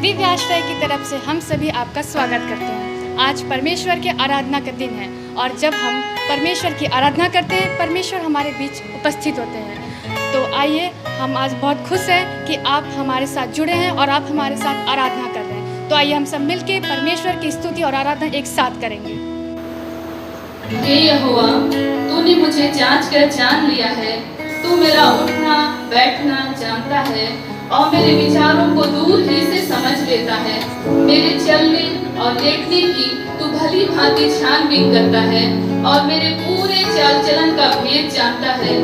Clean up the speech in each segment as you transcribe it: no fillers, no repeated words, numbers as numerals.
दिव्य आश्रय की तरफ से हम सभी आपका स्वागत करते हैं। आज परमेश्वर के आराधना का दिन है और जब हम परमेश्वर की आराधना करते हैं परमेश्वर हमारे बीच उपस्थित होते हैं। तो आइए, हम आज बहुत खुश हैं कि आप हमारे साथ जुड़े हैं और आप हमारे साथ आराधना कर रहे हैं। तो आइए हम सब मिलके परमेश्वर की स्तुति और आराधना एक साथ करेंगे। हे यहोवा, तूने मुझे जांच कर जान लिया है। तू मेरा उठना बैठना जानता है और मेरे विचारों को दूर ही से समझ लेता है। मेरे चलने और लेटने की तू भली भांति छानबीन करता है और मेरे पूरे चाल चलन का भेद जानता है।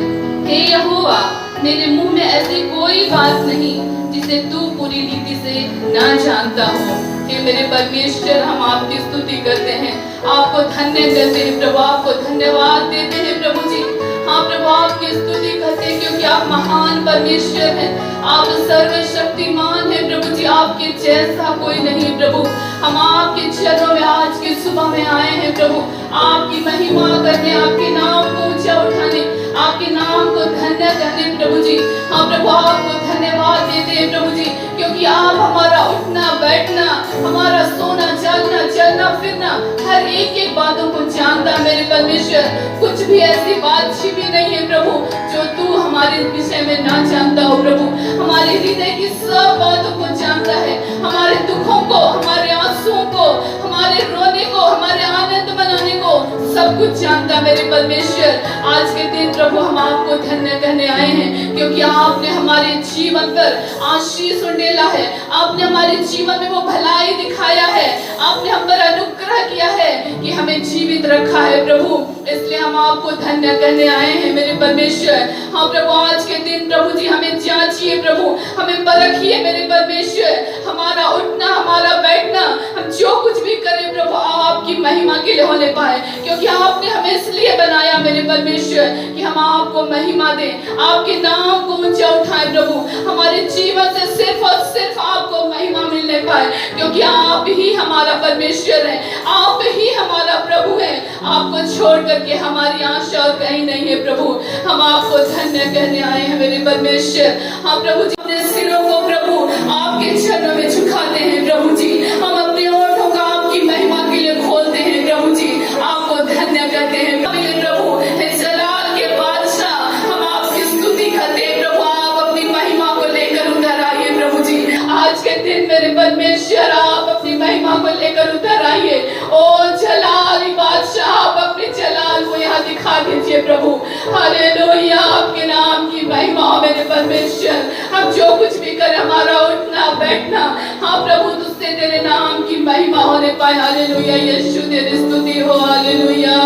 हे यहोवा, मेरे मुंह में ऐसी कोई बात नहीं जिसे तू पूरी रीति से ना जानता हो। हे मेरे परमेश्वर, हम आपकी स्तुति करते हैं, आपको धन्य करते हैं प्रभु, आपको धन्यवाद देते हैं प्रभु जी। हाँ प्रभु, आपकी स्तुति करते हैं क्योंकि आप महान परमेश्वर हैं, आप सर्वशक्तिमान हैं प्रभु जी, आपके जैसा कोई नहीं प्रभु। हम आपके चरणों में आज की सुबह में आए हैं प्रभु, आपकी महिमा करने, आपके नाम को ऊंचा उठाने, आपके नाम को धन्य करने प्रभु जी। हाँ प्रभु, आपको धन्यवाद देते हैं प्रभु जी क्योंकि आप हमारा उठना बैठना, हमारा सोना जागना चलना फिरना हर एक बातों को जानता मेरे परमेश्वर। कुछ भी ऐसी बात छिपी नहीं है प्रभु जो तू हमारे विषय में ना जानता हो प्रभु। हमारे हृदय की सब बातों को जानता है, हमारे दुखों को, हमारे आंसुओं को, हमारे रोने को, हमारे आनंद मनाने को, सब कुछ जानता मेरे परमेश्वर। आज के दिन प्रभु हम आपको धन्य कहने आए हैं क्योंकि आपने हमारे जीवन पर आशीष उंडेला है, आपने हमारे जीवन में वो भलाई दिखाया है, आपने हम पर अनुग्रह किया है कि हमें जीवित रखा है प्रभु। इसलिए हम आपको धन्य कहने आए हैं मेरे परमेश्वर। हाँ प्रभु, आज के दिन प्रभु जी हमें जांचिए प्रभु, हमें परखिए मेरे परमेश्वर। हमारा उठना हमारा बैठना, हम जो कुछ भी करें प्रभु आपकी महिमा के लिए होने पाए, क्योंकि आपने हमें इसलिए बनाया मेरे परमेश्वर कि हम आपको महिमा दें, आपके नाम को ऊंचा उठाएं प्रभु। हमारे जीवन से सिर्फ और सिर्फ आपको महिमा मिलने पाए क्योंकि आप ही हमारा परमेश्वर है, आप ही हमारा प्रभु है। आपको छोड़ करके हमारी आशा और कहीं नहीं है प्रभु। हम आपको धन्य कहने आए हैं मेरे परमेश्वर। हाँ प्रभु जी, अपने सिरों को प्रभु आपके चरणों में झुकाते हैं प्रभु जी। हम अपने ओठों का आपकी महिमा के लिए खोलते हैं प्रभु जी, आपको धन्य करते हैं मेरे प्रभु। हे जलाल के बादशाह, हम आपकी स्तुति करते हैं प्रभु, आप अपनी महिमा को लेकर उतर आइए प्रभु जी। आज के दिन मेरे परमेश्वर आप अपनी महिमा को लेकर उतर आइए। ओ जलाल बादशाह, आप अपने जलाल को यहाँ दिखा दीजिए प्रभु। हालेलुया, आपके नाम की महिमा मेरे परमेश्वर। हम जो कुछ भी करें, हमारा उठना बैठना, हाँ प्रभु तुझसे तेरे नाम की महिमा होने पाए। हालेलुया, यीशु तेरी स्तुति हो। हालेलुया,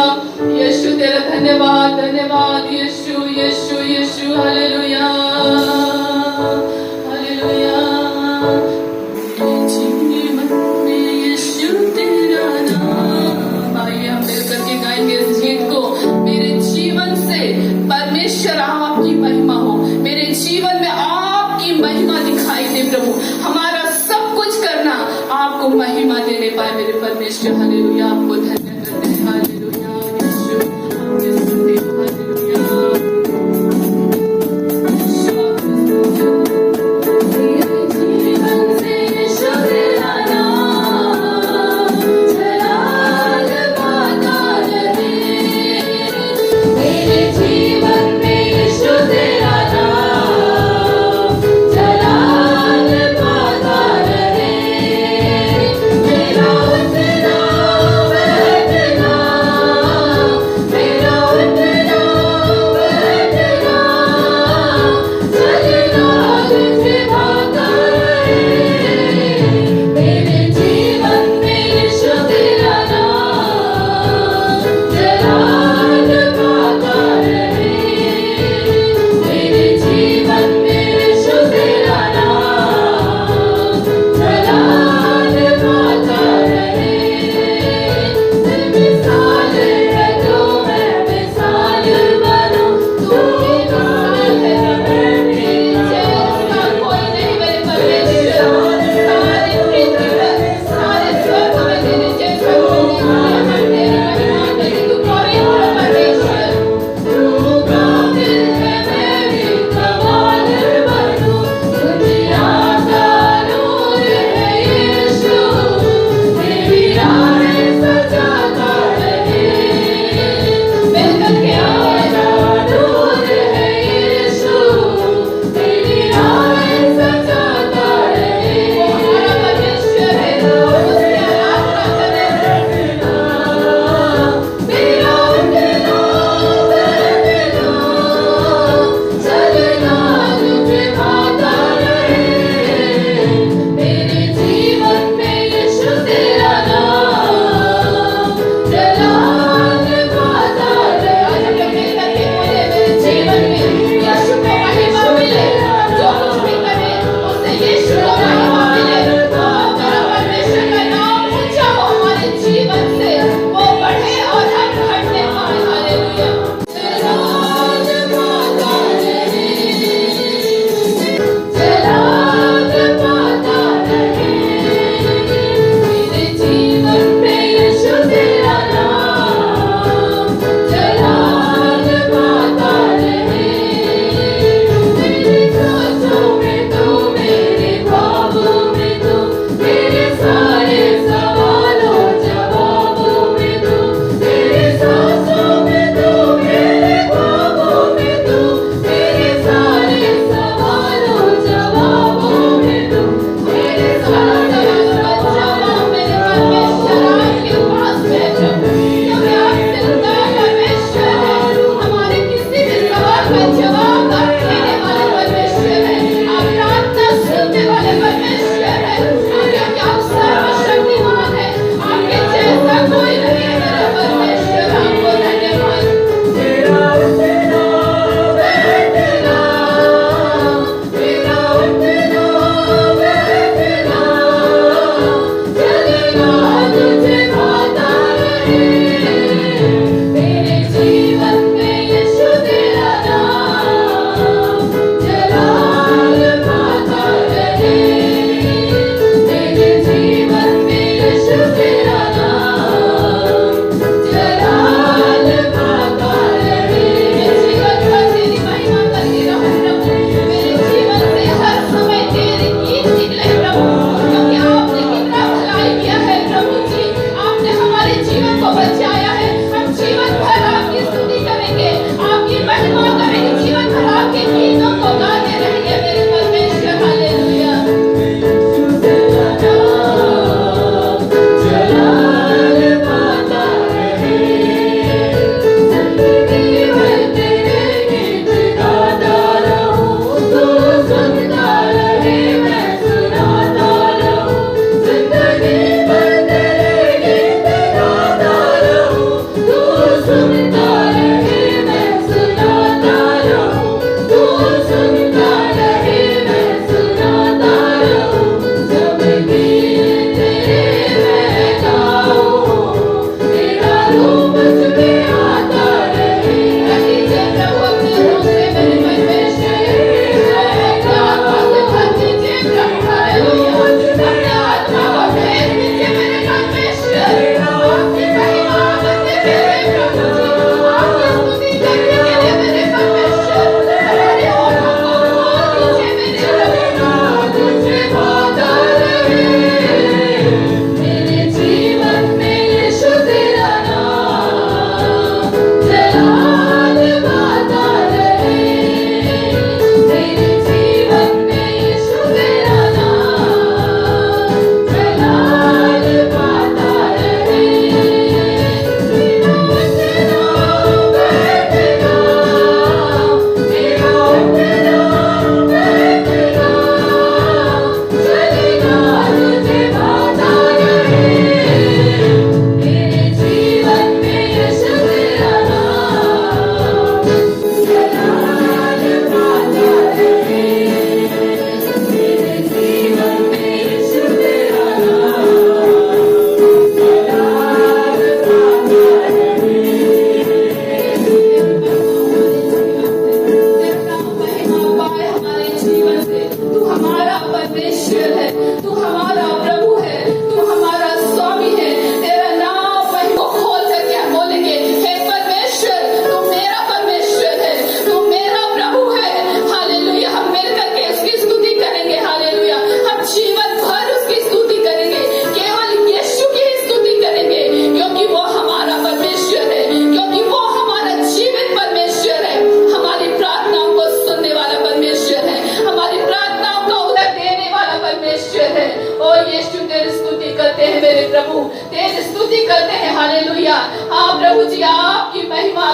यीशु तेरा धन्यवाद धन्यवाद, यीशु यीशु यीशु। Hallelujah hallelujah. जीवन में यीशु तेरा नाम, आइए हम मिल करके गाएंगे इस गीत को। मेरे जीवन से परमेश्वर आपकी महिमा हो, मेरे जीवन में आपकी महिमा दिखाई दे प्रभु। हमारा सब कुछ करना आपको महिमा देने पाए मेरे परमेश्वर। हालेलुया, आपको धन्य करते हैं। हालेलुया, यीशु आपकी स्तुति। हालेलुया, मेरा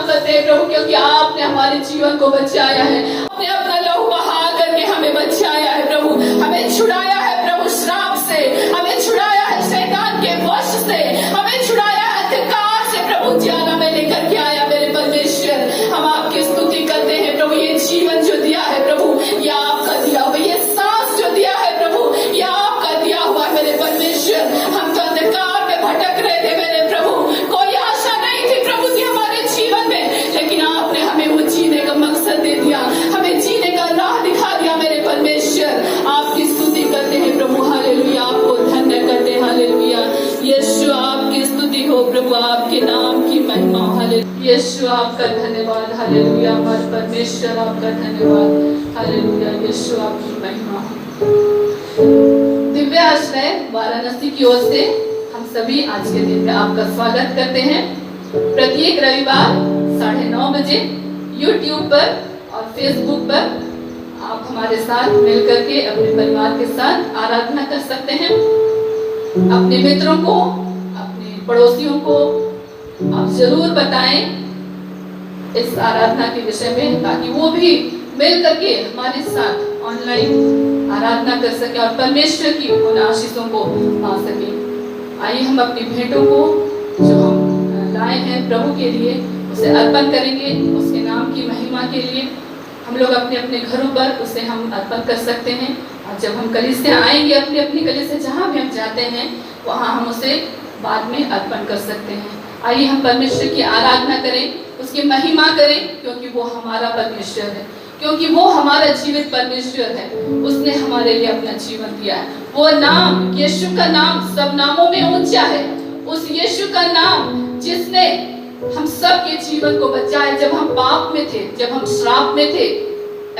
ताकत है प्रभु, क्योंकि आपने हमारे जीवन को बचाया है, आपने अपना लहू बहा करके हमें बचाया है प्रभु, हमें छुड़ाया है प्रभु श्राप से, हमें छुड़ाया है शैतान के वश से, हमें छुड़ाया है अंधकार से प्रभु, जाना में लेकर के आया मेरे परमेश्वर। हम आपकी स्तुति करते हैं प्रभु, ये जीवन जो दिया है प्रभु, ये आपका दिया हुआ, ये सांस जो दिया है प्रभु, ये आपका दिया हुआ है मेरे परमेश्वर। हम तो अंधकार में भटक रहे थे मेरे प्रभु, कोई आशा नहीं थी प्रभु जी हमारे जीवन में, लेकिन आपने हमें वो जीने का मकसद दे दिया, हमें जीने का राह दिखा दिया मेरे परमेश्वर। आपकी स्तुति करते हैं प्रभु, हालेलुया, आपको धन्य करते हैं, हालेलुया। यीशु आपकी स्तुति हो प्रभु, आपके नाम की महिमा, हालेलुया। यीशु आपका धन्यवाद, हालेलुया, हमारे परमेश्वर आपका धन्यवाद, हालेलुया। यीशु आपकी महिमा हो। दिव्य आश्रय वाराणसी की ओर से हम सभी आज के दिन में आपका स्वागत करते हैं। प्रत्येक रविवार 9:30 बजे YouTube पर और Facebook पर आप हमारे साथ मिलकर के अपने परिवार के साथ आराधना कर सकते हैं। अपने मित्रों को, अपने पड़ोसियों को आप जरूर बताएं इस आराधना के विषय में, ताकि वो भी मिल करके हमारे साथ ऑनलाइन आराधना कर सके और परमेश्वर की उन आशीषों को पा सके। आइए हम अपनी भेंटों को जो हम लाए हैं प्रभु के लिए उसे अर्पण करेंगे, उसके नाम की महिमा के लिए। हम लोग अपने अपने घरों पर उसे हम अर्पण कर सकते हैं, और जब हम कलीसिया आएंगे अपनी अपनी कलीसिया जहाँ भी हम जाते हैं वहाँ हम उसे बाद में अर्पण कर सकते हैं। आइए हम परमेश्वर की आराधना करें, उसकी महिमा करें, क्योंकि वो हमारा परमेश्वर है, क्योंकि वो हमारा जीवित परमेश्वर है। उसने हमारे लिए अपना जीवन दिया है। वो नाम, यीशु का नाम सब नामों में ऊंचा है। उस यीशु का नाम जिसने हम सब के जीवन को बचाया, जब हम पाप में थे, जब हम श्राप में थे,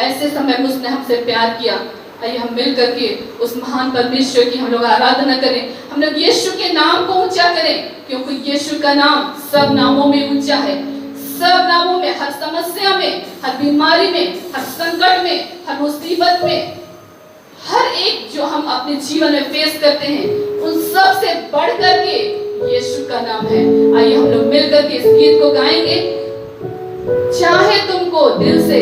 ऐसे समय में उसने हमसे प्यार किया। आइए हम मिल करके उस महान परमेश्वर की हम लोग आराधना करें, हम लोग यीशु के नाम को ऊंचा करें, क्योंकि यीशु का नाम सब नामों में ऊंचा है। सब नामों में, हर समस्या में, हर बीमारी में, हर संकट में, हर मुसीबत में, हर एक जो हम अपने जीवन में फेस करते हैं, उन सब से बढ़ करके यीशु का नाम है। आइए हम लोग मिलकर के इस गीत को गाएंगे। चाहे तुमको दिल से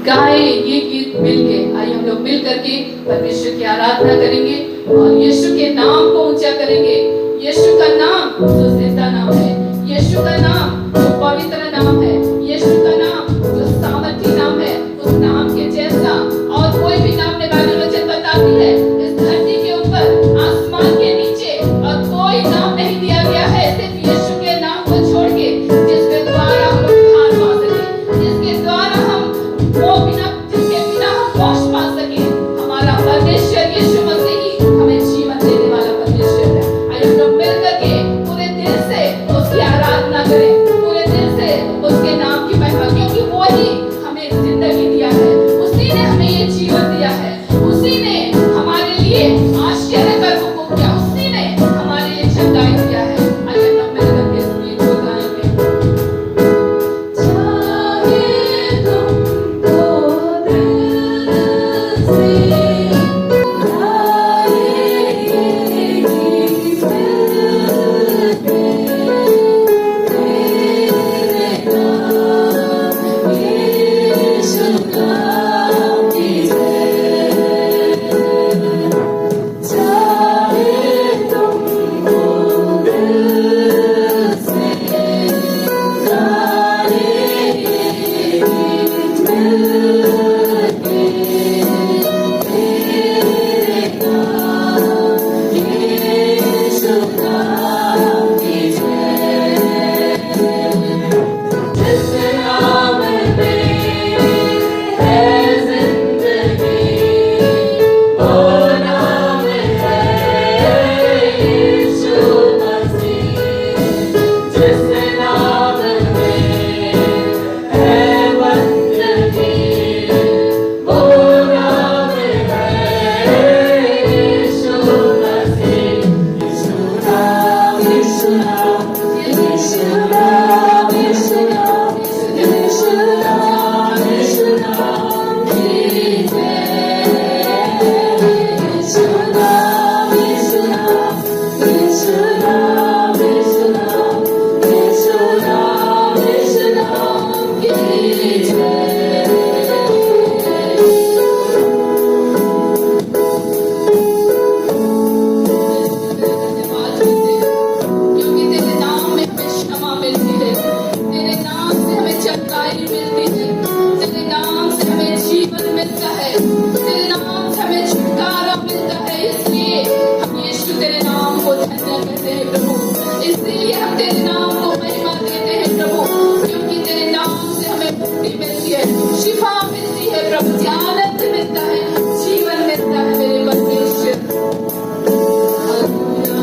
गाए ये गीत मिलके। आइए हम लोग मिल करके परमेश्वर की आराधना करेंगे और यीशु के नाम को ऊंचा करेंगे। यीशु का नाम जो जिंदा नाम है, यीशु का नाम जो पवित्र नाम है, यीशु का नाम जो सामर्थी नाम है। उस नाम के जैसा और कोई भी नाम ने बाइबल वचन बताती है इस धरती के ऊपर, आसमान के नीचे, और कोई नाम नहीं दिया गया है सिर्फ यीशु के नाम को छोड़ के, जिसके द्वारा हम उद्धार पा सके, जिसके द्वारा हम वो बिना, जिसके बिना हम मोक्ष पा सके। हमारा परमेश्वर यीशु मसीह ही हमें जीवन देने वाला परमेश्वर है। आइए हम लोग मिलकर के पूरे दिल से उसकी आराधना करें। भलाई मिलती है। तेरे नाम से हमें जीवन मिलता है, तेरे नाम से हमें छुटकारा मिलता है। इसलिए हम यीशु तेरे नाम को धन्य कहते हैं प्रभु, इसलिए हम तेरे नाम को महिमा देते हैं प्रभु, क्योंकि तेरे नाम से हमें मुक्ति मिलती है, शिफा मिलती है प्रभु, आनंद मिलता है, जीवन मिलता है मेरे परमेश्वर। हालेलुया।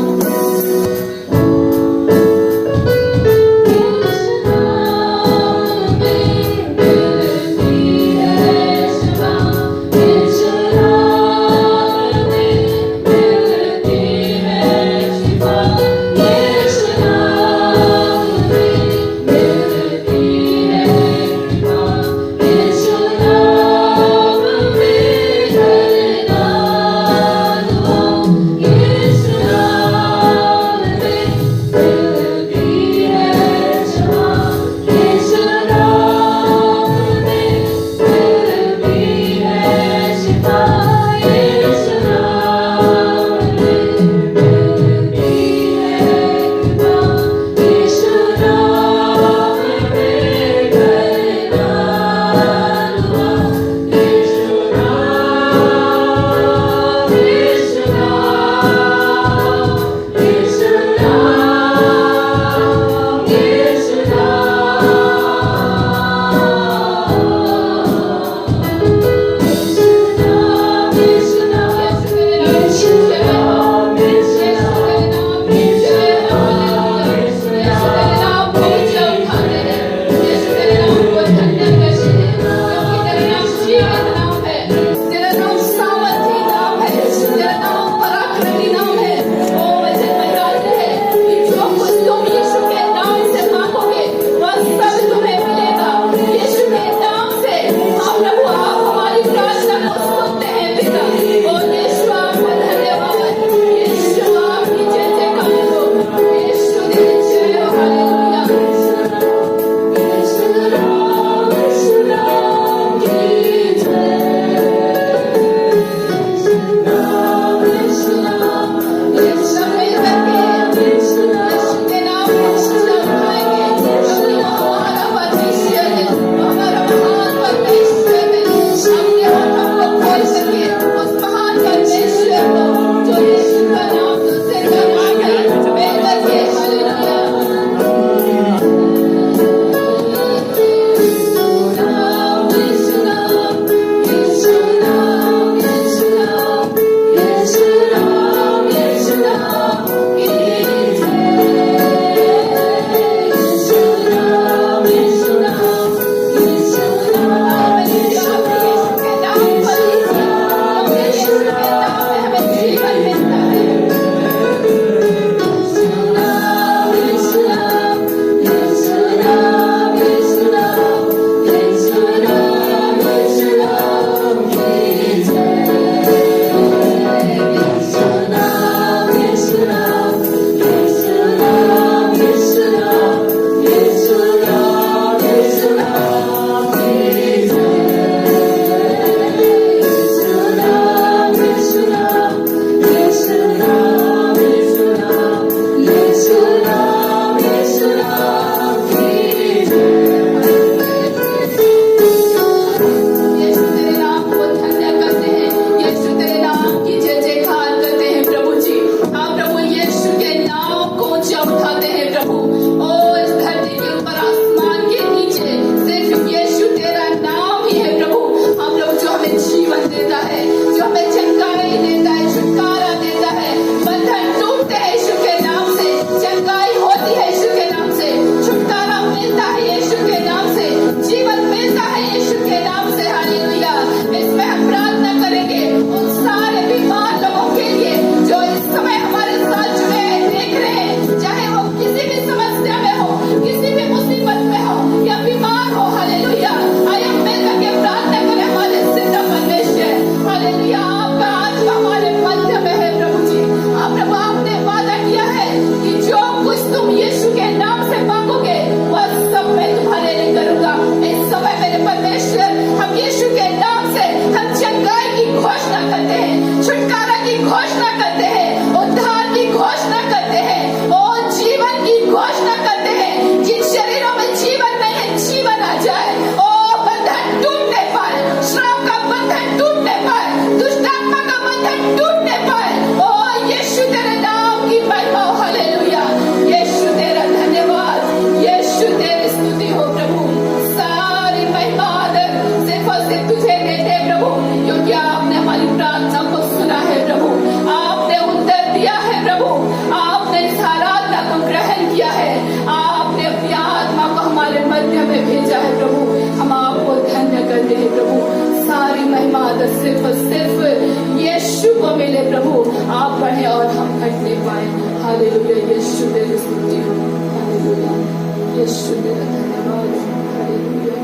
सिर्फ यीशु को मिले प्रभु, आप बढ़े और हम घटने पाए। हालेलुया, यीशु तेरी स्तुति हो। हालेलुया, यीशु तेरा धन्यवाद। हालेलुया।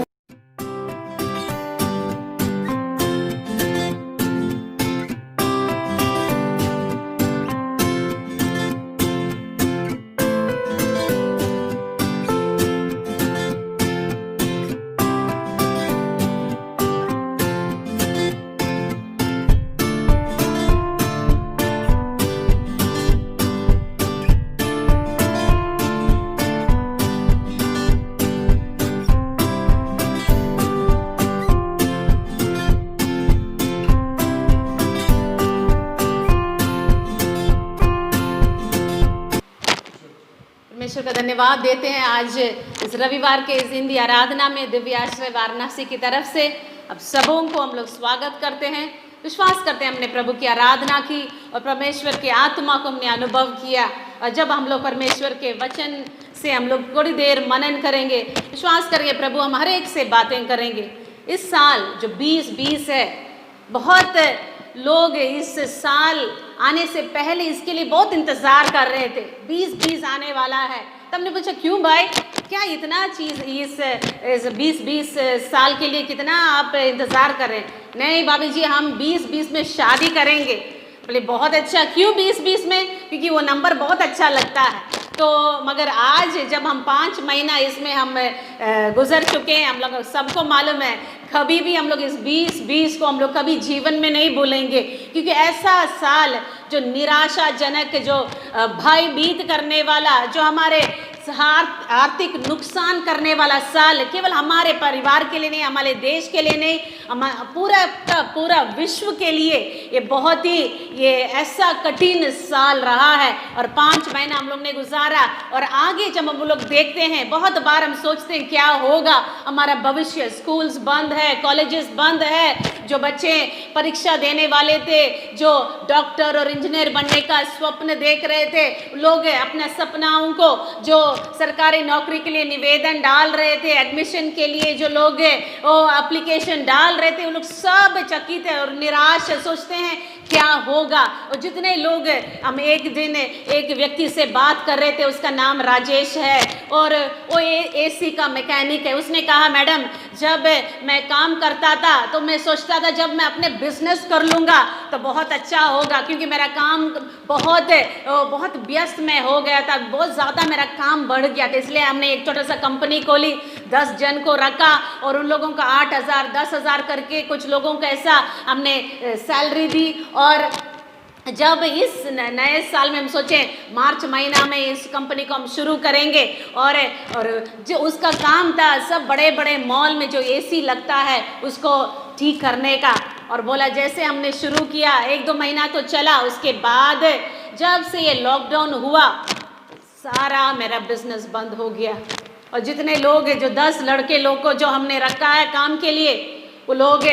परमेश्वर का धन्यवाद देते हैं आज इस रविवार के इस हिंदी आराधना में दिव्य आश्रय वाराणसी की तरफ से अब सबों को हम लोग स्वागत करते हैं। विश्वास करते हैं हमने प्रभु की आराधना की और परमेश्वर की आत्मा को हमने अनुभव किया। और जब हम लोग परमेश्वर के वचन से हम लोग थोड़ी देर मनन करेंगे, विश्वास करेंगे प्रभु हम हर एक से बातें करेंगे। इस साल जो 2020 है, बहुत लोग इस साल आने से पहले इसके लिए बहुत इंतज़ार कर रहे थे। 2020 आने वाला है। तब हमने पूछा क्यों भाई, क्या इतना चीज़ इस 2020 साल के लिए कितना आप इंतज़ार कर रहे हैं? नहीं भाभी जी, हम 2020 में शादी करेंगे। बोले बहुत अच्छा, क्यों 2020 में? क्योंकि वो नंबर बहुत अच्छा लगता है। तो मगर आज जब हम 5 महीना इसमें हम गुजर चुके हैं, हम लोग सबको मालूम है कभी भी हम लोग इस 2020 को हम लोग कभी जीवन में नहीं भूलेंगे। क्योंकि ऐसा साल जो निराशाजनक, जो भयभीत करने वाला, जो हमारे आर्थिक नुकसान करने वाला साल केवल हमारे परिवार के लिए नहीं, हमारे देश के लिए नहीं, पूरा विश्व के लिए ये बहुत ही ये ऐसा कठिन साल रहा है। और 5 महीना हम लोग ने गुजारा और आगे जब हम लोग देखते हैं, बहुत बार हम सोचते हैं क्या होगा हमारा भविष्य। स्कूल्स बंद है, कॉलेजेस बंद है, जो बच्चे परीक्षा देने वाले थे, जो डॉक्टर और इंजीनियर बनने का स्वप्न देख रहे थे, लोग अपने सपनाओं को, जो सरकारी नौकरी के लिए निवेदन डाल रहे थे, एडमिशन के लिए जो लोग वो एप्लीकेशन डाल रहे थे, वो लोग सब चकित है और निराश सोचते हैं क्या होगा। और जितने लोग, हम एक दिन एक व्यक्ति से बात कर रहे थे, उसका नाम राजेश है और वो एसी का मैकेनिक है। उसने कहा मैडम, जब मैं काम करता था तो मैं सोचता था जब मैं अपने बिजनेस कर लूँगा तो बहुत अच्छा होगा, क्योंकि मेरा काम बहुत व्यस्त में हो गया था, बहुत ज़्यादा मेरा काम बढ़ गया था। इसलिए हमने एक छोटा सा कंपनी खोली, 10 जन को रखा और उन लोगों का 8,000 10,000 करके कुछ लोगों को ऐसा हमने सैलरी दी। और जब इस नए साल में हम सोचे मार्च महीना में इस कंपनी को हम शुरू करेंगे और जो उसका काम था सब बड़े बड़े मॉल में जो एसी लगता है उसको ठीक करने का। और बोला जैसे हमने शुरू किया 1-2 महीना तो चला, उसके बाद जब से ये लॉकडाउन हुआ सारा मेरा बिजनेस बंद हो गया। और जितने लोग हैं, जो 10 लड़के लोग को जो हमने रखा है काम के लिए, वो लोग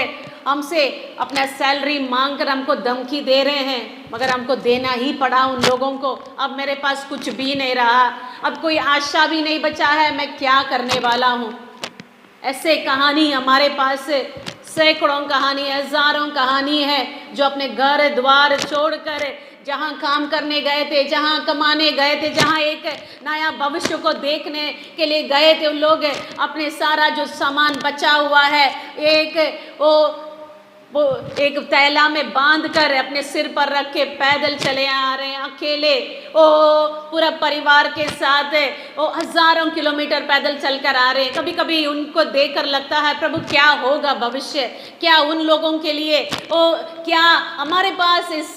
हमसे अपना सैलरी मांग कर हमको धमकी दे रहे हैं, मगर हमको देना ही पड़ा उन लोगों को। अब मेरे पास कुछ भी नहीं रहा, अब कोई आशा भी नहीं बचा है, मैं क्या करने वाला हूँ। ऐसे कहानी हमारे पास सैकड़ों कहानी, हजारों कहानी है, जो अपने घर द्वार छोड़कर जहाँ काम करने गए थे, जहाँ कमाने गए थे, जहाँ एक नया भविष्य को देखने के लिए गए थे, उन लोग अपने सारा जो सामान बचा हुआ है वो एक थैला में बांध कर अपने सिर पर रख के पैदल चले आ रहे हैं अकेले। पूरा परिवार के साथ वो हजारों किलोमीटर पैदल चलकर आ रहे हैं। कभी कभी उनको देखकर लगता है प्रभु क्या होगा भविष्य, क्या उन लोगों के लिए क्या हमारे पास इस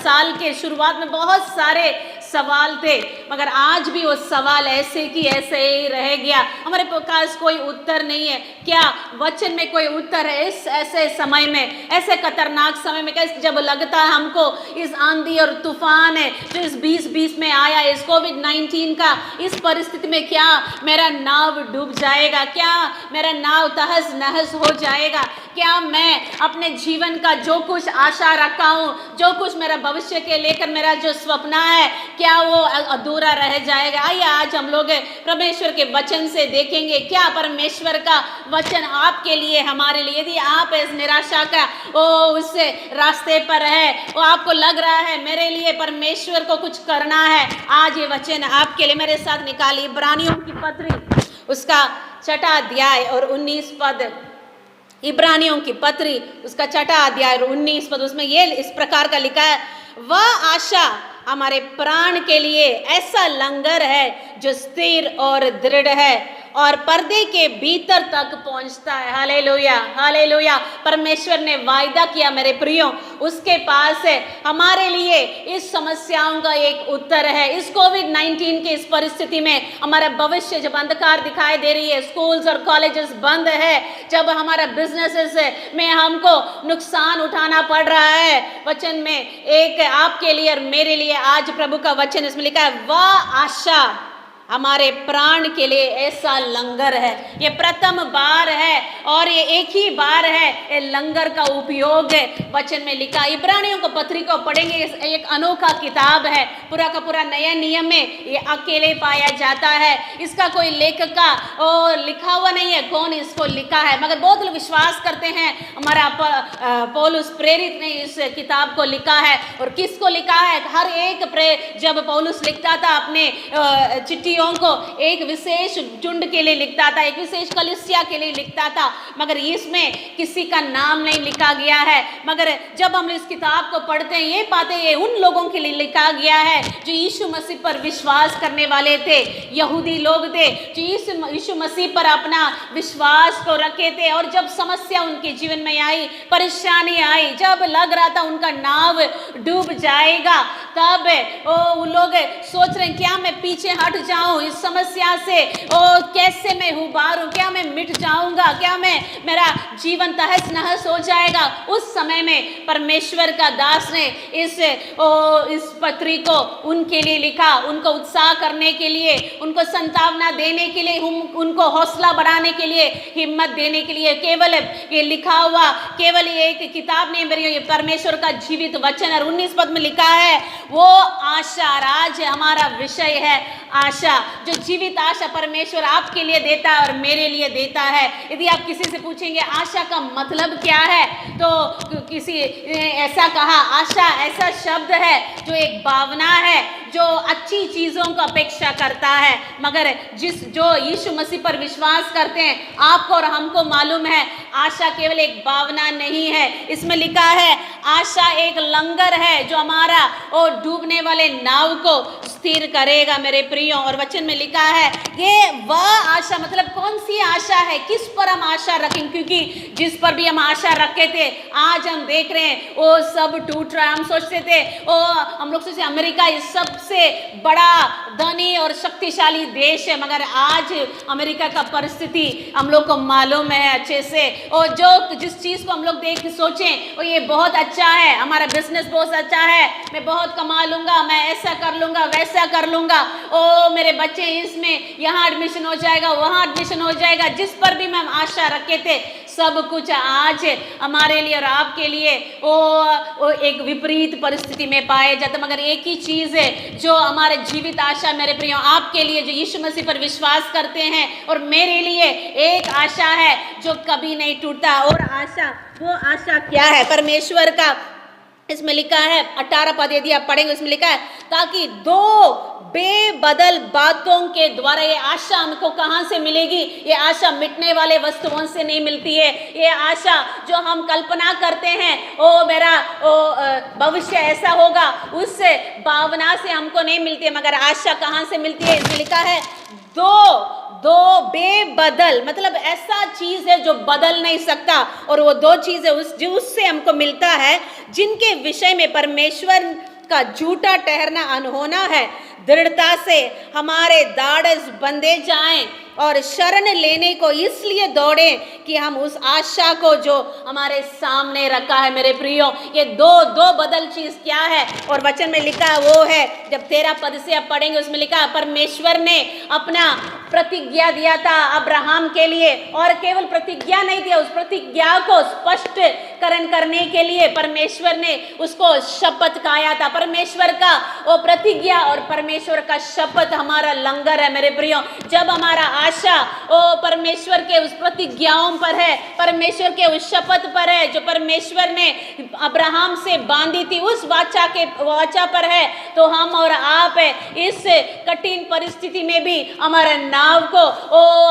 साल के शुरुआत में बहुत सारे सवाल थे, मगर आज भी वो सवाल ऐसे की ऐसे ही रह गया। हमारे पास कोई उत्तर नहीं है। क्या वचन में कोई उत्तर है इस ऐसे समय में, ऐसे खतरनाक समय में? कैसे जब लगता है हमको इस आंधी और तूफान है जो इस 2020 में आया, इस कोविड-19 का, इस परिस्थिति में क्या मेरा नाव डूब जाएगा, क्या मेरा नाव तहस नहस हो जाएगा, क्या मैं अपने जीवन का जो कुछ आशा रखा हूँ, जो कुछ मेरा भविष्य के लेकर मेरा जो सपना है, क्या वो अधूरा रह जाएगा। आइए आज हम लोग परमेश्वर के वचन से देखेंगे क्या परमेश्वर का वचन आपके लिए, हमारे लिए। यदि आप इस निराशा का उस रास्ते पर है, वो आपको लग रहा है मेरे लिए परमेश्वर को कुछ करना है, आज ये वचन आपके लिए। मेरे साथ निकालिए इब्रानियों की पत्री उसका 6वां अध्याय और 19 पद। इब्रानियों की पत्री उसका 6वां अध्याय और 19 पद, उसमें ये इस प्रकार का लिखा है, वह आशा हमारे प्राण के लिए ऐसा लंगर है जो स्थिर और दृढ़ है और पर्दे के भीतर तक पहुंचता है। Hallelujah, hallelujah. परमेश्वर ने वायदा किया मेरे प्रियो, उसके पास है हमारे लिए इस समस्याओं का एक उत्तर है। इस कोविड-19 के इस परिस्थिति में हमारा भविष्य जब अंधकार दिखाई दे रही है, स्कूल्स और कॉलेजेस बंद है, जब हमारा बिजनेसेस में हमको नुकसान उठाना पड़ रहा है, वचन में एक आपके लिए और मेरे लिए आज प्रभु का वचन इसमें लिखा है, वह आशा हमारे प्राण के लिए ऐसा लंगर है। ये प्रथम बार है और ये एक ही बार है ये लंगर का उपयोग वचन में लिखा। इब्रानियों को पत्री को पढ़ेंगे, एक अनोखा किताब है, पूरा का पूरा नया नियम में ये अकेले पाया जाता है। इसका कोई लेखक का लिखा हुआ नहीं है कौन इसको लिखा है, मगर बहुत लोग विश्वास करते हैं हमारा पौलुस प्रेरित ने इस किताब को लिखा है। और किसको लिखा है? हर एक जब पौलुस लिखता था अपने चिट्ठी को एक विशेष झुंड के लिए लिखता था, एक विशेष कलीसिया के लिए लिखता था, मगर इसमें किसी का नाम नहीं लिखा गया है। मगर जब हम इस किताब को पढ़ते हैं ये पाते हैं उन लोगों के लिए लिखा गया है जो यीशु मसीह पर विश्वास करने वाले थे, यहूदी लोग थे जो यीशु मसीह पर अपना विश्वास को रखे थे। और जब समस्या उनके जीवन में आई, परेशानी आई, जब लग रहा था उनका नाव डूब जाएगा, तब वो लोग सोच रहे हैं क्या मैं पीछे हट जाऊं इस समस्या से, कैसे मैं उबारूं, क्या मैं मिट जाऊंगा, क्या मेरा जीवन तहस नहस हो जाएगा। उस समय में परमेश्वर का दास ने इस पत्री को उनके लिए लिखा, उनको उत्साह करने के लिए, उनको संतावना देने के लिए, उनको हौसला बढ़ाने के लिए, हिम्मत देने के लिए। केवल ये लिखा हुआ केवल ये एक किताब नहीं मेरी, ये परमेश्वर का जीवित वचन। और 19 पद में लिखा है वो आशा, आज हमारा विषय है आशा, जो जीवित आशा परमेश्वर आपके लिए देता है और मेरे लिए देता है। यदि आप किसी से पूछेंगे आशा का मतलब क्या है, तो किसी ने ऐसा कहा, आशा ऐसा शब्द है जो एक भावना है जो अच्छी चीज़ों को अपेक्षा करता है। मगर जो यीशु मसीह पर विश्वास करते हैं, आपको और हमको मालूम है आशा केवल एक भावना नहीं है। इसमें लिखा है आशा एक लंगर है जो हमारा और डूबने वाले नाव को स्थिर करेगा मेरे प्रियो। और वचन में लिखा है ये वह आशा, मतलब कौन सी आशा है, किस पर हम आशा रखें, क्योंकि जिस पर भी हम आशा रखे थे आज हम देख रहे हैं वो सब टूट रहा है। हम सोचते थे हम लोग सोचते अमेरिका इस सबसे बड़ा धनी और शक्तिशाली देश है, मगर आज अमेरिका का परिस्थिति हम लोग को मालूम है अच्छे से। और जिस चीज़ को हम लोग देख सोचें वो ये बहुत अच्छा है, हमारा बिजनेस बहुत अच्छा है, मैं बहुत कमा लूँगा, मैं ऐसा कर लूँगा, वैसा कर लूँगा, ओ मेरे बच्चे इसमें यहाँ एडमिशन हो जाएगा, वहाँ एडमिशन हो जाएगा। जिस पर भी हम आशा रखे थे सब कुछ आज हमारे लिए और आपके लिए वो एक विपरीत परिस्थिति में पाए जाते। मगर एक ही चीज़ है जो हमारे जीवित आशा मेरे प्रियो आपके लिए जो यीशु मसीह पर विश्वास करते हैं और मेरे लिए एक आशा है जो कभी नहीं टूटता। और आशा, वो आशा क्या है? परमेश्वर का इसमें लिखा है 18 पद यदि आप पढ़ेंगे उसमें लिखा है ताकि दो बेबदल बातों के द्वारा, ये आशा हमको कहाँ से मिलेगी? ये आशा मिटने वाले वस्तुओं से नहीं मिलती है। ये आशा जो हम कल्पना करते हैं ओ मेरा भविष्य ऐसा होगा, उस भावना से हमको नहीं मिलती है। मगर आशा कहाँ से मिलती है? इसमें लिखा है दो बेबदल, मतलब ऐसा चीज है जो बदल नहीं सकता। और वो दो चीजें उससे हमको मिलता है जिनके विषय में परमेश्वर का झूठा ठहरना अनहोना है। दृढ़ता से हमारे दाढ़ बंधे जाएं और शरण लेने को इसलिए दौड़े कि हम उस आशा को जो हमारे सामने रखा है मेरे प्रियो। ये दो बदल चीज क्या है? और वचन में लिखा है वो है, जब 13 पद से आप पढ़ेंगे उसमें लिखा है परमेश्वर ने अपना प्रतिज्ञा दिया था अब्राहम के लिए, और केवल प्रतिज्ञा नहीं दिया, उस प्रतिज्ञा को स्पष्ट करण करने के लिए परमेश्वर ने उसको शपथ खाया था। परमेश्वर का वो प्रतिज्ञा और परमेश्वर का शपथ हमारा लंगर है मेरे प्रियो। जब हमारा आशा ओ परमेश्वर के उस प्रतिज्ञाओं पर है, परमेश्वर के उस शपथ पर है जो परमेश्वर ने अब्राहम से बांधी थी, उस वाचा पर है, तो हम और आप इस कठिन परिस्थिति में भी हमारे नाव को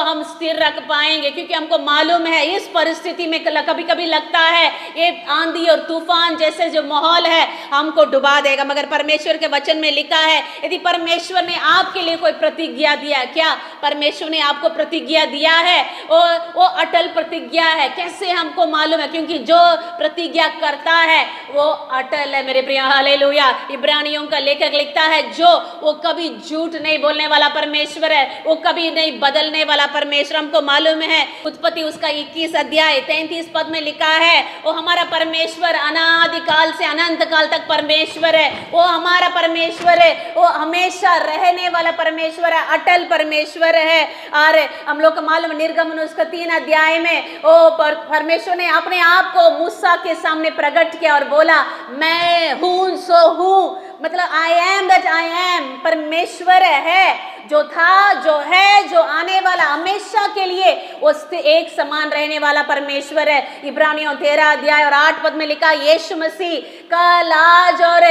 हम स्थिर रख पाएंगे, क्योंकि हमको मालूम है इस परिस्थिति में कभी कभी लगता है ये आंधी और तूफान जैसे जो माहौल है हमको डुबा देगा, मगर परमेश्वर के वचन में लिखा है यदि परमेश्वर ने आपके लिए कोई प्रतिज्ञा दिया, क्या परमेश्वर ने आपको प्रतिज्ञा दिया है वो अटल प्रतिज्ञा है। कैसे हमको मालूम है? क्योंकि जो प्रतिज्ञा करता है वो अटल है मेरे प्रिय। हालेलुया। इब्रानियों का लेखक लिखता है जो वो कभी झूठ नहीं बोलने वाला परमेश्वर है, वो कभी नहीं बदलने वाला परमेश्वर। हमको मालूम है उत्पत्ति उसका 21 अध्याय 33 पद में लिखा है वो हमारा परमेश्वर अनादिकाल से अनंत काल तक परमेश्वर है, वो हमारा परमेश्वर है, वो हमेशा रहने वाला परमेश्वर है, अटल परमेश्वर है। और हम लोग को मालूम निर्गमन उसका 3 अध्याय में वो परमेश्वर ने अपने आप को मूसा के सामने प्रकट किया और बोला मैं हूं सो हूं, मतलब I am that I am. परमेश्वर है, जो था, जो है, जो आने वाला, हमेशा के लिए वो एक समान रहने वाला परमेश्वर है। इब्रानियों 13 अध्याय और 8 पद में लिखा यीशु मसीह कल आज और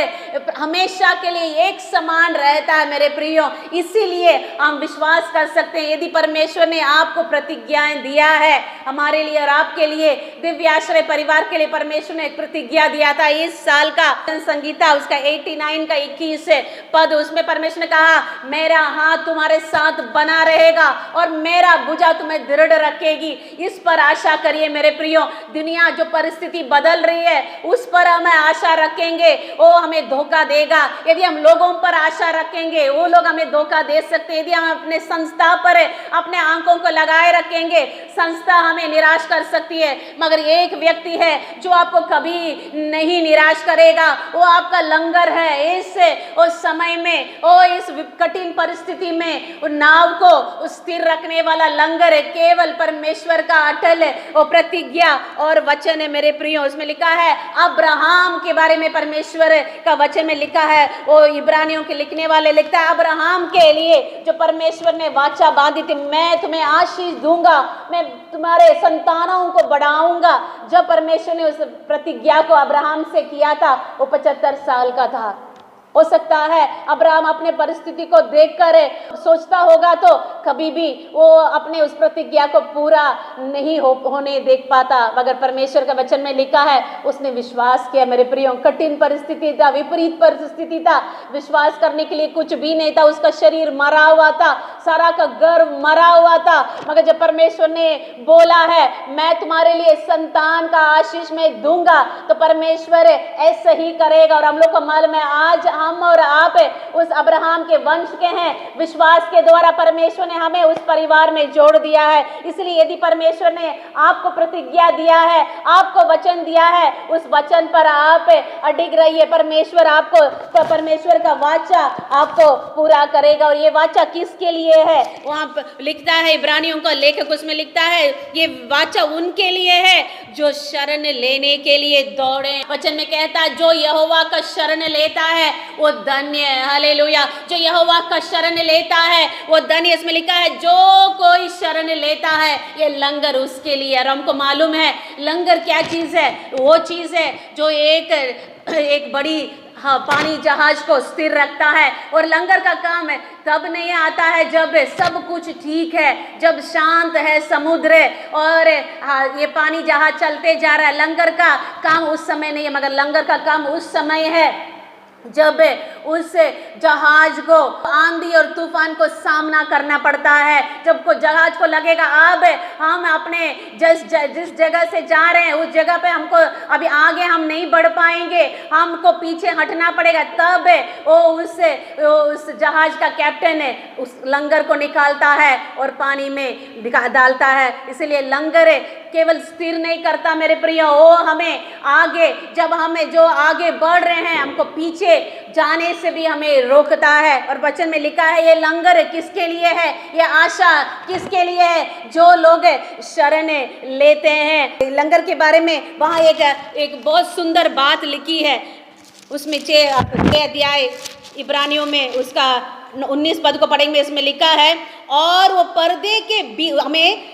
हमेशा के लिए एक समान रहता है मेरे प्रियो। इसीलिए हम विश्वास कर सकते हैं यदि परमेश्वर ने आपको प्रतिज्ञाएं दिया है हमारे लिए और आपके लिए, दिव्य आश्रय परिवार के लिए परमेश्वर ने एक प्रतिज्ञा दिया था इस साल का संगीता उसका 89 का 21 पद, उसमें परमेश्वर ने कहा मेरा हाथ तुम्हारे साथ बना रहेगा और मेरा भुजा तुम्हें दृढ़ रखेगी। इस पर आशा करिए मेरे प्रियो। दुनिया जो परिस्थिति बदल रही है उस पर हमें आशा रखेंगे, वो हमें धोखा देगा। यदि हम लोगों पर आशा रखेंगे वो लोग हमें धोखा दे सकते हैं। यदि हम अपने संस्था पर अपने आंखों को लगाए रखेंगे संस्था हमें निराश कर सकती है, मगर एक व्यक्ति है जो आपको कभी नहीं निराश करेगा, वो आपका लंगर है। उस समय में इस कठिन परिस्थिति में नाव को स्थिर रखने वाला लंगर है केवल परमेश्वर का अटल है वो प्रतिज्ञा और वचन है मेरे प्रियो। उसमें लिखा है अब्राहम के बारे में परमेश्वर का वचन में लिखा है, वो इब्रानियों के लिखने वाले लिखता है अब्राहम के लिए जो परमेश्वर ने वाचा बांधी थी, मैं तुम्हें आशीष दूंगा, मैं तुम्हारे संतानों को बढ़ाऊंगा। जब परमेश्वर ने उस प्रतिज्ञा को अब्राहम से किया था वो 75 साल का था। हो सकता है अब्राहम अपने परिस्थिति को देखकर सोचता होगा तो कभी भी वो अपने उस प्रतिज्ञा को पूरा नहीं होने देख पाता, मगर परमेश्वर का वचन में लिखा है उसने विश्वास किया मेरे प्रियो। कठिन परिस्थिति था, विपरीत परिस्थिति था, विश्वास करने के लिए कुछ भी नहीं था, उसका शरीर मरा हुआ था, सारा का गर्भ मरा हुआ था, मगर जब परमेश्वर ने बोला है मैं तुम्हारे लिए संतान का आशीष में दूंगा तो परमेश्वर ऐसा ही करेगा। और हम लोग को मालूम है आज हम और आप उस अब्राहम के वंश के हैं, विश्वास के द्वारा परमेश्वर ने हमें उस परिवार में जोड़ दिया है। इसलिए यदि परमेश्वर ने आपको प्रतिज्ञा दिया है, आपको वचन दिया है, उस वचन पर आप अडिग रहिए। परमेश्वर आपको, परमेश्वर का वाचा आपको पूरा करेगा। और ये वाचा किसके लिए है? वहां लिखता है इब्रानियों का लेखक उसमें लिखता है ये वाचा उनके लिए है जो शरण लेने के लिए दौड़े। वचन में कहता है जो यहोवा का शरण लेता है वो धन्य है। हालेलुया। जो यहोवा का शरण लेता है वो धन्य। इसमें लिखा है जो कोई शरण लेता है, ये लंगर उसके लिए। और हमको मालूम है लंगर क्या चीज है? वो चीज है जो एक बड़ी पानी जहाज को स्थिर रखता है। और लंगर का काम है तब नहीं आता है जब सब कुछ ठीक है, जब शांत है समुद्र और ये पानी जहाज चलते जा रहा है। लंगर का काम उस समय नहीं है, मगर लंगर का काम उस समय है जब उस जहाज को आंधी और तूफान को सामना करना पड़ता है। जब को जहाज को लगेगा अब हम अपने जिस जगह से जा रहे हैं उस जगह पे हमको अभी आगे हम नहीं बढ़ पाएंगे, हमको पीछे हटना पड़ेगा, तब वो उस जहाज का कैप्टन है उस लंगर को निकालता है और पानी में डालता है। इसलिए लंगर केवल स्थिर नहीं करता मेरे प्रिय, वो हमें आगे, जब हमें जो आगे बढ़ रहे हैं हमको पीछे जाने से भी हमें रोकता है। और वचन में लिखा है ये लंगर किसके लिए है, ये आशा किसके लिए है, जो लोग शरण लेते हैं। लंगर के बारे में वहाँ एक बहुत सुंदर बात लिखी है, उसमें 6 अध्याय इब्रानियों में उसका 19 पद को पढ़ेंगे, इसमें लिखा है और वो पर्दे के हमें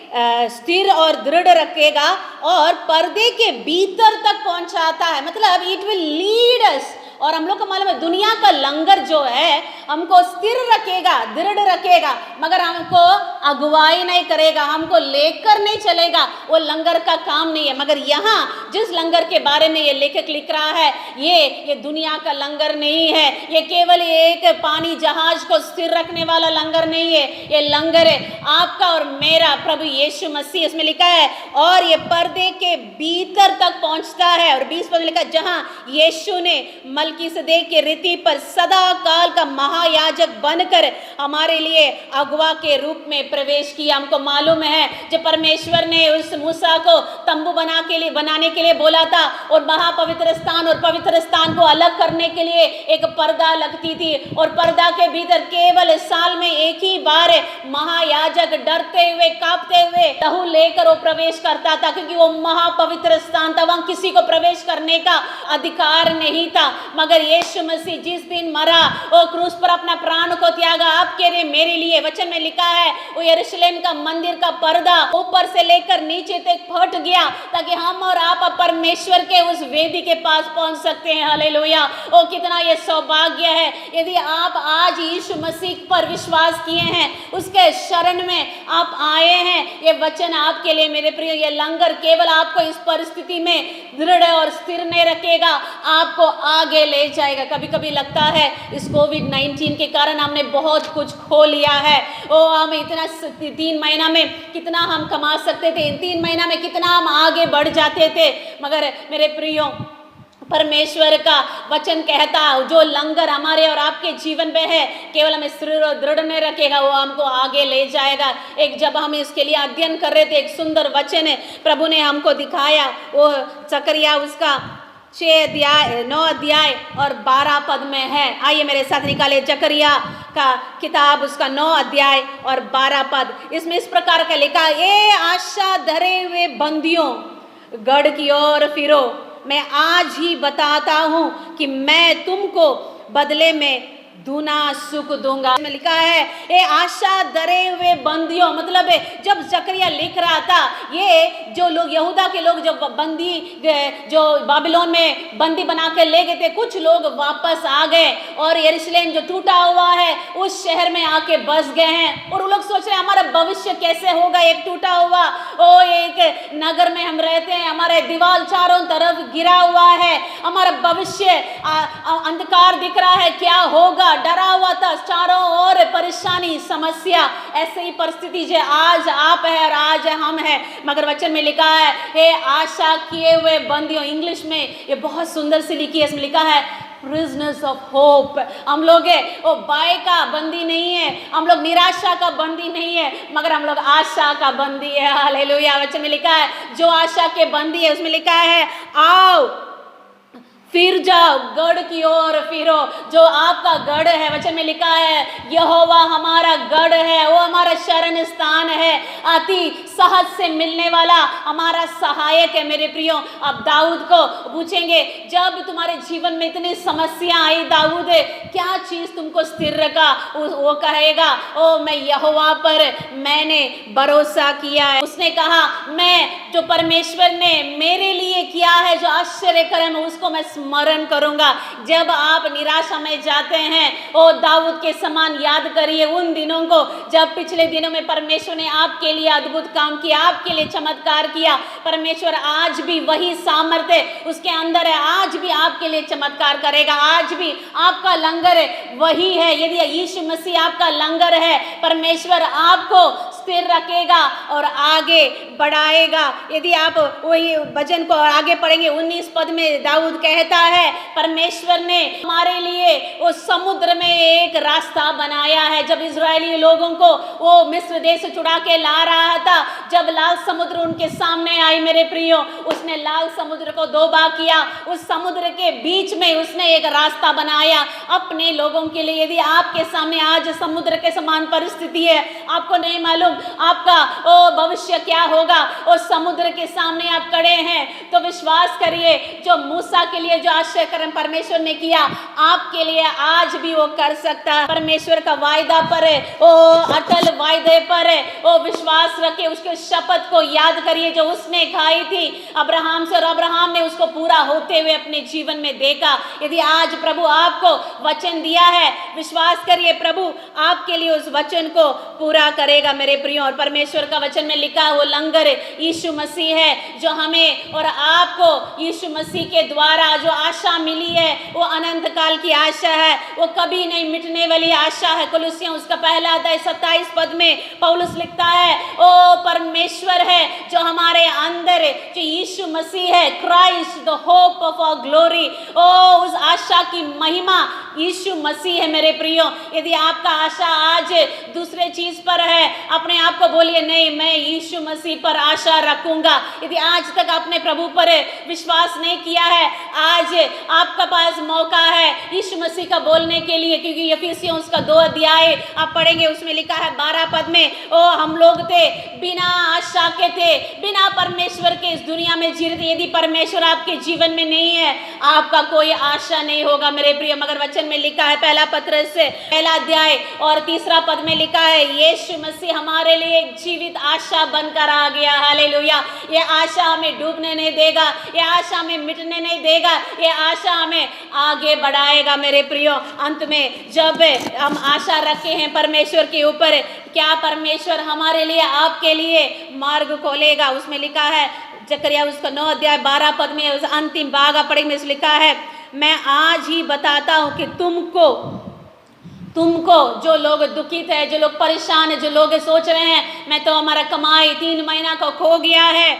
स्थिर और दृढ़ रखेगा और पर्दे के भीतर तक पहुंचाता है, मतलब इट विल लीड अस। और हम लोग को मालूम है दुनिया का लंगर जो है हमको स्थिर रखेगा, दृढ़ रखेगा, मगर हमको अगुवाई नहीं करेगा, हमको लेकर नहीं चलेगा, वो लंगर का काम नहीं है। मगर यहाँ जिस लंगर के बारे में ये लेखक लिख रहा है, ये दुनिया का लंगर नहीं है, ये केवल एक पानी जहाज को स्थिर रखने वाला लंगर नहीं है, ये लंगर है आपका और मेरा प्रभु यीशु मसीह। इसमें लिखा है और ये पर्दे के भीतर तक पहुंचता है। और 20 पद में लिखा जहां यीशु ने मलकीसदेक के रीति पर सदा काल का महायाजक बनकर हमारे लिए अगुवा के रूप में प्रवेश किया। हमको मालूम है जब परमेश्वर ने उस मूसा को तंबू बनाने के लिए बोला था और महापवित्र स्थान और पवित्र स्थान को अलग करने के लिए एक पर्दा लगती थी, और पर्दा के भीतर केवल साल में एक ही बार महायाजक डरते हुए कांपते हुए लहू लेकर वो प्रवेश करता था, क्योंकि वो महापवित्र स्थान था, वहां किसी को प्रवेश करने का अधिकार नहीं था। मगर यीशु मसीह जिस दिन मरा, वो क्रूस पर अपना प्राण को त्यागा आपके लिए मेरे लिए, वचन में लिखा है वो यरूशलेम का मंदिर का पर्दा ऊपर से लेकर नीचे तक फट गया, ताकि हम और आप परमेश्वर के उस वेदी के पास पहुंच सकते हैं। हालेलुया। ओ कितना ये सौभाग्य है यदि आप आज यीशु मसीह पर विश्वास किए हैं, उसके शरण में आप आए हैं। ये वचन आपके लिए मेरे प्रिय, ये लंगर केवल आपको इस परिस्थिति में दृढ़ और स्थिर नहीं रखेगा, आपको आगे ले जाएगा। कभी कभी लगता है इस कोविड-19 के कारण हमने बहुत कुछ खो लिया है। ओ हम इतना 3 महीना में कितना हम कमा सकते थे, इन 3 महीना में कितना हम आगे बढ़ जाते थे, मगर मेरे प्रियो परमेश्वर का वचन कहता जो लंगर हमारे और आपके जीवन में है केवल हमें स्थिर और दृढ़ नहीं रखेगा, वो हमको आगे ले जाएगा। एक जब हम इसके लिए अध्ययन कर रहे थे, एक सुंदर वचन है प्रभु ने हमको दिखाया, वो जकरिया उसका 9 अध्याय और 12 पद में है। आइए मेरे साथ निकाले जकरिया का किताब उसका 9 अध्याय और 12 पद। इसमें इस प्रकार का लिखा, ये आशा धरे हुए बंदियों गढ़ की ओर फिरो, मैं आज ही बताता हूं कि मैं तुमको बदले में दूना सुख दूंगा। में लिखा है ये आशा धरे हुए बंदियों, मतलब जब जकरिया लिख रहा था, ये जो लोग यहूदा के लोग जो बंदी जो बाबिलोन में बंदी बना के ले गए थे, कुछ लोग वापस आ गए और यरूशलेम जो टूटा हुआ है उस शहर में आके बस गए हैं। और वो लोग सोच रहे हैं हमारा भविष्य कैसे होगा, एक टूटा हुआ ओ एक नगर में हम रहते हैं, हमारे दीवार चारों तरफ गिरा हुआ है, हमारा भविष्य अंधकार दिख रहा है, क्या होगा, डरा हुआ था, चारों ओर परेशानी समस्या। ऐसे ही परिस्थिति जो आज आप है और आज हम है। मगर वचन में लिखा है हे आशा किए हुए बंदियों, इंग्लिश में ये बहुत सुंदर सी लिखी है, इसमें लिखा है प्रिजनर्स ऑफ होप। हम लोग वो भय का बंदी नहीं है, हम लोग निराशा का बंदी नहीं है, मगर हम लोग आशा का बंदी है। हालेलुया। वचन में लिखा है जो आशा के बंदी है, उसमें लिखा है आओ फिर जाओ गढ़ की ओर फिरो, जो आपका गढ़ है। वचन में लिखा है यहोवा हमारा गढ़ है, वो हमारा शरण स्थान है, अति सहज से मिलने वाला हमारा सहायक है। मेरे प्रियो, आप दाऊद को पूछेंगे जब तुम्हारे जीवन में इतनी समस्या आई, दाऊद क्या चीज तुमको स्थिर रखा, वो कहेगा ओ मैं यहोवा पर मैंने भरोसा किया है। उसने कहा मैं जो परमेश्वर ने मेरे लिए किया है, जो आश्चर्य कर्म, उसको मैं स्मरण करूंगा। जब आप निराशा में जाते हैं, ओ दाऊद के समान याद करिए उन दिनों को जब पिछले दिनों में परमेश्वर ने आपके लिए अद्भुत काम किया, आपके लिए चमत्कार किया। परमेश्वर आज भी वही सामर्थ्य उसके अंदर है, आज भी आपके लिए चमत्कार करेगा। आज भी आपका लंगर वही है। यदि यीशु मसीह आपका लंगर है, परमेश्वर आपको स्थिर रखेगा और आगे बढ़ाएगा। यदि आप वही वचन को आगे पढ़ेंगे 19 पद में दाऊद कहता है, परमेश्वर ने हमारे लिए उस समुद्र में एक रास्ता बनाया है। जब इजरायली लोगों को वो मिस्र देश से छुड़ा के ला रहा था, जब लाल समुद्र उनके सामने आई मेरे प्रियो, उसने लाल समुद्र को दो भाग किया, उस समुद्र के बीच में उसने एक रास्ता बनाया अपने लोगों के लिए। यदि आपके सामने आज समुद्र के समान परिस्थिति है, आपको नहीं मालूम आपका भविष्य क्या होगा, उस समुद्र के सामने आप खड़े हैं, तो विश्वास करिए जो मूसा के लिए जो आश्चर्य कर्म परमेश्वर ने किया, आपके लिए आज भी वो कर सकता है। परमेश्वर का वायदा पर ओ अटल वायदे पर ओ विश्वास रखे, उसके शपथ को याद करिए जो उसने खाई थी अब्राहम से, और अब्राहम ने उसको पूरा होते हुए अपने जीवन में देखा। यदि आज प्रभु आपको वचन दिया है, विश्वास करिए प्रभु आपके लिए उस वचन को पूरा करेगा मेरे प्रियो। और परमेश्वर का वचन में लिखा वो लंगर यीशु मसीह है जो हमें और आपको यीशु मसीह के द्वारा जो आशा मिली है, वो अनंत काल की आशा है, वो कभी नहीं मिटने वाली आशा है। कुलुसियों उसका पहला अध्याय 27 पद में पौलुस लिखता है, ओ परमेश्वर है जो हमारे अंदर, जो यीशु मसीह है, Christ the hope of our glory, ओ उस आशा की महिमा यीशु मसीह है मेरे प्रियो। यदि आपका आशा आज दूसरे चीज पर है, अपने आप को बोलिए नहीं, मैं यीशु मसीह पर आशा रखूंगा। यदि आज तक आपने प्रभु पर विश्वास नहीं किया है, आज आपका पास मौका है यीशु मसीह का बोलने के लिए, क्योंकि यफिसियों उसका 2 अध्याय आप पढ़ेंगे, उसमें लिखा है 12 पद में, ओ हम लोग थे बिना आशा के थे, बिना परमेश्वर के इस दुनिया में जी रहे थे। यदि परमेश्वर आपके जीवन में नहीं है, आपका कोई आशा नहीं होगा मेरे प्रिय। मगर वचन में लिखा है पहला पत्रस से पहला अध्याय और 3 पद में लिखा है, यीशु मसीह हमारे लिए एक जीवित आशा बनकर आ गया। हालेलुया। ये आशा हमें डूबने नहीं देगा, ये आशा हमें मिटने नहीं देगा, ये आशा हमें आगे बढ़ाएगा मेरे प्रियो। अंत में जब हम आशा रखे हैं परमेश्वर के ऊपर, क्या परमेश्वर हमारे लिए आपके लिए मार्ग खोलेगा। उसमें लिखा है जकरिया उसका 9 अध्याय 12 पद में उस अंतिम भाग पढ़ेंगे, में लिखा है, मैं आज ही बताता हूं कि तुमको जो लोग दुखित है, जो लोग परेशान है, जो लोग सोच रहे हैं मैं तो हमारा कमाई 3 महीना का खो गया है,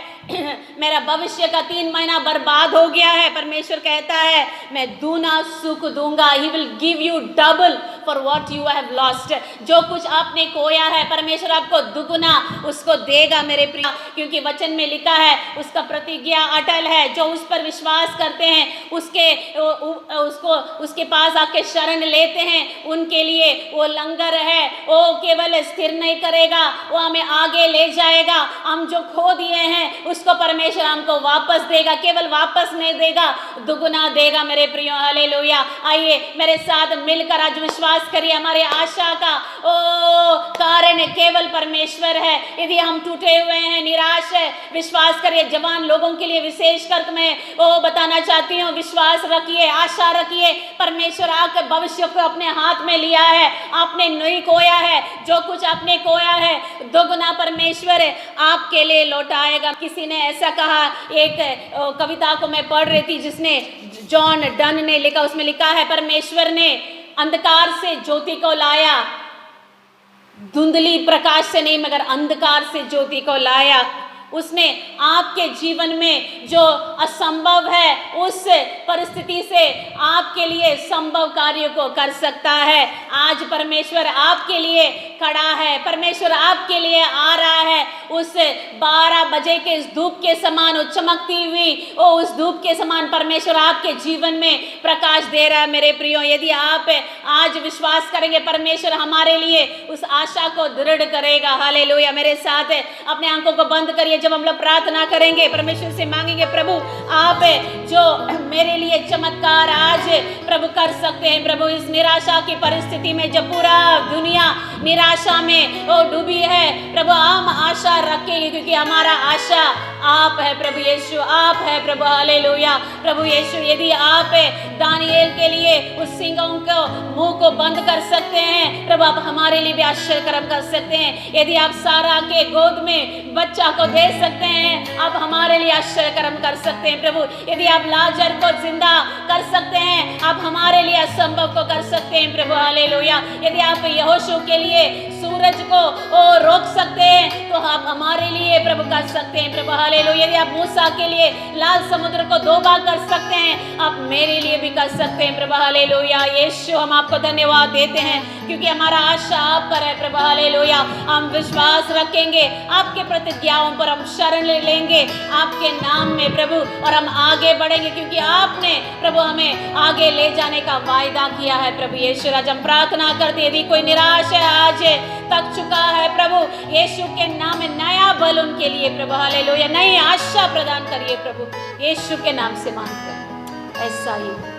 मेरा भविष्य का 3 महीना बर्बाद हो गया है, परमेश्वर कहता है मैं दूना सुख दूंगा। He will give U double for what you have lost. जो कुछ आपने खोया है परमेश्वर आपको दुगुना उसको देगा मेरे प्रिय, क्योंकि वचन में लिखा है उसका प्रतिज्ञा अटल है। जो उस पर विश्वास करते हैं, उसके पास आके शरण लेते हैं, उनके लिए वो लंगर है, वो केवल स्थिर नहीं करेगा, वो हमें आगे ले जाएगा। हम जो खो दिए हैं उसको परमेश्वर हमको वापस देगा, केवल वापस नहीं देगा, दुगुना देगा मेरे प्रियो। हालेलुया। आइए मेरे साथ मिलकर आज विश्वास करिए, हमारे आशा का कारण केवल परमेश्वर है। यदि हम टूटे हुए हैं, निराश है, विश्वास करिए। जवान लोगों के लिए विशेष कर मैं बताना चाहती हूँ, विश्वास रखिए, आशा रखिए। परमेश्वर आपके भविष्य को अपने हाथ में लिया है, आपने नहीं खोया है, जो कुछ आपने खोया है दोगुना परमेश्वर आपके लिए लौटाएगा। किसी ने ऐसा कहा, एक कविता को मैं पढ़ रही थी जिसने जॉन डन ने लिखा, उसमें लिखा है परमेश्वर ने अंधकार से ज्योति को लाया, धुंधली प्रकाश से नहीं मगर अंधकार से ज्योति को लाया। उसने आपके जीवन में जो असंभव है उस परिस्थिति से आपके लिए संभव कार्य को कर सकता है। आज परमेश्वर आपके लिए खड़ा है, परमेश्वर आपके लिए आ रहा है। उस 12 बजे के इस धूप के समान चमकती हुई उस धूप के समान परमेश्वर आपके जीवन में प्रकाश दे रहा है मेरे प्रियो। यदि आप आज विश्वास करेंगे परमेश्वर हमारे लिए उस आशा को दृढ़ करेगा। हालेलुया। मेरे साथ अपने आंखों को बंद करिए। जब हम लोग प्रार्थना करेंगे, परमेश्वर से मांगेंगे, प्रभु आप जो मेरे लिए चमत्कार आज प्रभु कर सकते हैं। प्रभु इस निराशा की परिस्थिति में जब पूरा दुनिया निराशा में डूबी है, प्रभु हम आशा रखेंगे क्योंकि हमारा आशा आप है प्रभु यीशु, आप है प्रभु। हालेलुया। प्रभु यीशु यदि आप दानिएल के लिए उस सिंहों को मुंह को बंद कर सकते हैं, प्रभु आप हमारे लिए भी आश्चर्य कर्म कर सकते हैं। यदि आप सारा के गोद में बच्चा को दे सकते हैं, आप हमारे लिए आश्चर्य कर्म कर सकते हैं प्रभु। यदि आप लाजर को जिंदा कर सकते हैं, आप हमारे लिए असंभव को कर सकते हैं प्रभु। हालेलुया। यदि आप यहोशू के लिए सूर सूरज को रोक सकते हैं तो आप हमारे लिए प्रभु कर सकते हैं प्रभु हालेलुया। यदि आप मूसा के लिए लाल समुद्र को 2 बार कर सकते हैं, आप मेरे लिए भी कर सकते हैं प्रभु हालेलुया। यीशु हम आपको धन्यवाद देते हैं क्योंकि हमारा आशा आप पर है प्रभु हालेलुया। हम विश्वास रखेंगे आपके प्रतिज्ञाओं पर, हम शरण ले लेंगे आपके नाम में प्रभु, और हम आगे बढ़ेंगे क्योंकि आपने प्रभु हमें आगे ले जाने का वायदा किया है प्रभु यीशु राज। हम प्रार्थना करते यदि कोई निराश है, आज थक चुका है प्रभु यीशु के नाम में नया बल उनके लिए प्रभु हालेलुया, नई आशा प्रदान करिए प्रभु यीशु के नाम से मांगते हैं, ऐसा ही